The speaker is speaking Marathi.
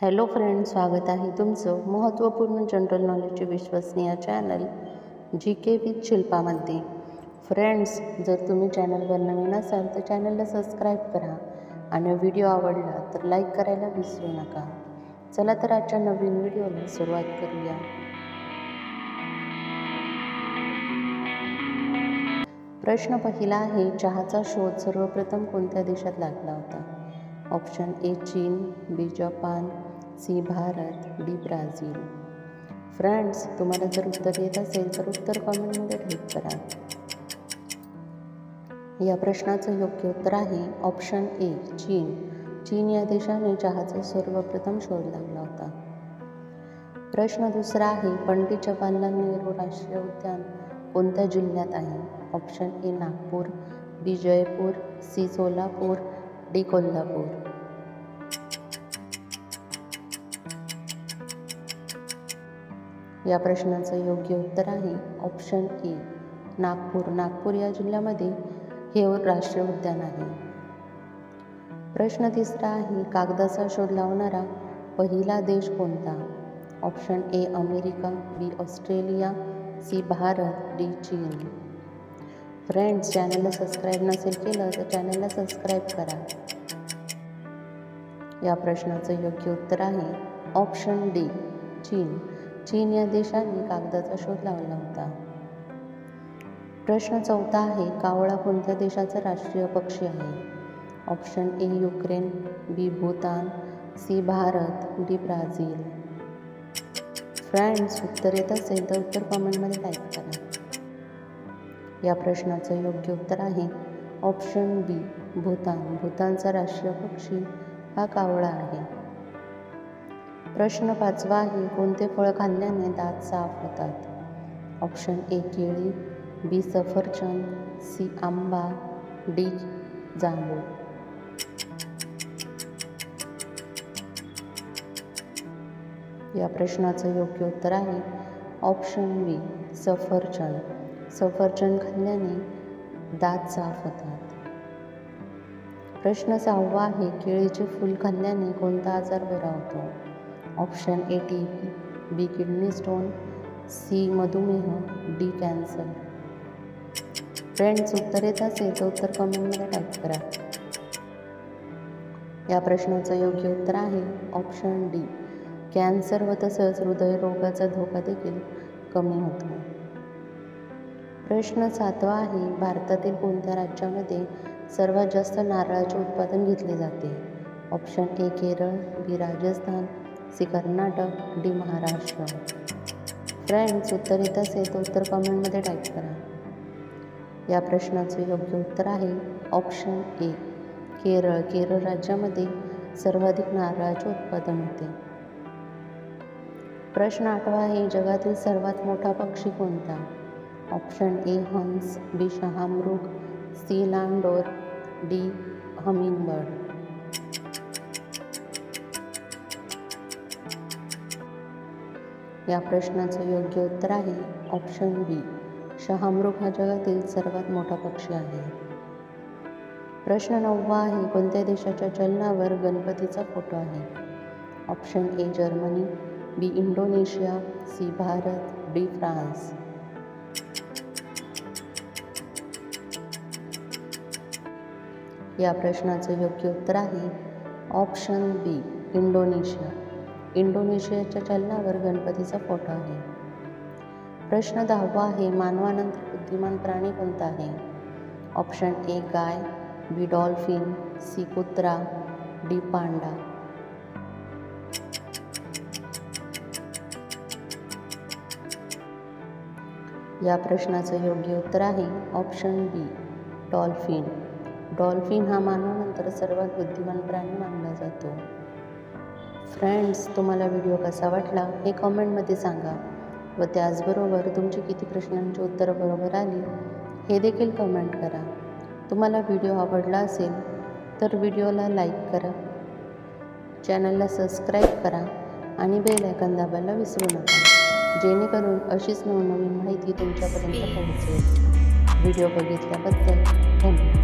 हॅलो फ्रेंड्स, स्वागत आहे तुमचं महत्त्वपूर्ण जनरल नॉलेजचे विश्वसनीय चॅनल GK विथ शिल्पामध्ये. फ्रेंड्स, जर तुम्ही चॅनलवर नवीन असाल तर चॅनलला सबस्क्राईब करा आणि व्हिडिओ आवडला तर लाईक करायला विसरू नका. चला तर आजच्या नवीन व्हिडिओला सुरुवात करूया. प्रश्न पहिला आहे, चहाचा शोध सर्वप्रथम कोणत्या देशात लागला होता? ऑप्शन ए चीन, B Japan, C Bharat, D Brazil. Friends, तुम्हाला जर उत्तर येत असेल तर उत्तर कमेंटमध्ये टाईप करा. या प्रश्नाचं योग्य उत्तर आहे ऑप्शन ए चीन. चीन या देशाने चहाचा सर्वप्रथम शोध लागला होता. प्रश्न दुसरा आहे, पंडित जवाहरलाल नेहरू राष्ट्रीय उद्यान कोणत्या जिल्ह्यात आहे? Option A Nagpur, B Jaipur, C Solapur, D Kolhapur. या प्रश्नाचं योग्य उत्तर आहे ऑप्शन ए नागपूर. नागपूर या जिल्ह्यामध्ये हे राष्ट्रीय उद्यान आहे. प्रश्न तिसरा आहे, कागदाचा शोध लावणारा पहिला देश कोणता? Option A America, B Australia, C Bharat, D चीन. फ्रेंड्स, चॅनलला सबस्क्राईब नसेल केलं तर चॅनलला सबस्क्राईब करा. या प्रश्नाचं योग्य उत्तर आहे ऑप्शन डी चीन. चीन या देशाने कागदाचा शोध लावला होता. प्रश्न चौथा आहे, कावळा कोणत्या देशाचा राष्ट्रीय पक्षी आहे? Option A Ukraine, B Bhutan, C Bharat, D Brazil. Friends, उत्तर येत असेल तर उत्तर कमेंटमध्ये टाईप करा. या प्रश्नाचं योग्य उत्तर आहे ऑप्शन बी भूतान. भूतानचा राष्ट्रीय पक्षी हा कावळा आहे. प्रश्न पाचवा आहे, कोणते फळ खाल्ल्याने दात साफ होतात? ऑप्शन ए केळी, बी सफरचंद, सी आंबा, डी जांभूळ. या प्रश्नाचं योग्य उत्तर आहे ऑप्शन बी सफरचंद. सफरचंद खाल्ल्याने दात साफ होतात. प्रश्न सहावा आहे, केळीचे फूल खाल्ल्याने कोणता आजार बरा होतो? Option A TB, B kidney stone, C मधुमेह, डी कॅन्सर. फ्रेंड्स, उत्तर येत असेल तर उत्तर कमेंटमध्ये टाईप करा. या प्रश्नाचं योग्य उत्तर आहे ऑप्शन डी कॅन्सर व तसंच हृदयरोगाचा धोका देखील कमी होतो. प्रश्न सातवा आहे, भारतातील कोणत्या राज्यामध्ये सर्वात जास्त नारळाचे उत्पादन घेतले जाते? Option A Kerala, B Rajasthan, C Karnataka, D Maharashtra. Friends, उत्तर येत असेल तर उत्तर कमेंटमध्ये टाईप करा. या प्रश्नाचे योग्य उत्तर आहे ऑप्शन ए केरळ. केरळ राज्यामध्ये सर्वाधिक नारळाचे उत्पादन होते. प्रश्न आठवा आहे, जगातील सर्वात मोठा पक्षी कोणता? ऑप्शन ए हंस, बी शहामृग, सी लांडोर, डी हमिंगबर्ड. या प्रश्नाचं योग्य उत्तर आहे ऑप्शन बी शहामृग हा जगातील सर्वात मोठा पक्षी आहे. प्रश्न नववा आहे, कोणत्या देशाच्या चलनावर गणपतीचा फोटो आहे? Option A Germany, B Indonesia, C Bharat, D France. या प्रश्नाचं योग्य उत्तर आहे ऑप्शन बी इंडोनेशिया. इंडोनेशियाच्या चलनावर गणपतीचा फोटो आहे. प्रश्न 10वा आहे, मानवानंतर बुद्धिमान प्राणी कोणता आहे? ऑप्शन ए गाय, बी डॉल्फिन, सी कुत्रा, डी पांडा. या प्रश्नाचं योग्य उत्तर आहे ऑप्शन बी डॉल्फिन. डॉल्फिन हा मानवानंतर सर्वात बुद्धिमान प्राणी मानला जातो. फ्रेंड्स, तुम्हाला व्हिडिओ कसा वाटला हे कमेंटमध्ये सांगा व त्याचबरोबर तुमची किती प्रश्नांची उत्तरं बरोबर आली हे देखील कमेंट करा. तुम्हाला व्हिडिओ आवडला असेल तर व्हिडिओला लाईक करा, चॅनलला सबस्क्राईब करा आणि बेल आयकॉन दाबायला विसरू नका, जेणेकरून अशीच नवनवीन माहिती तुमच्यापर्यंत पोहोचेल. व्हिडिओ बघितल्याबद्दल धन्यवाद.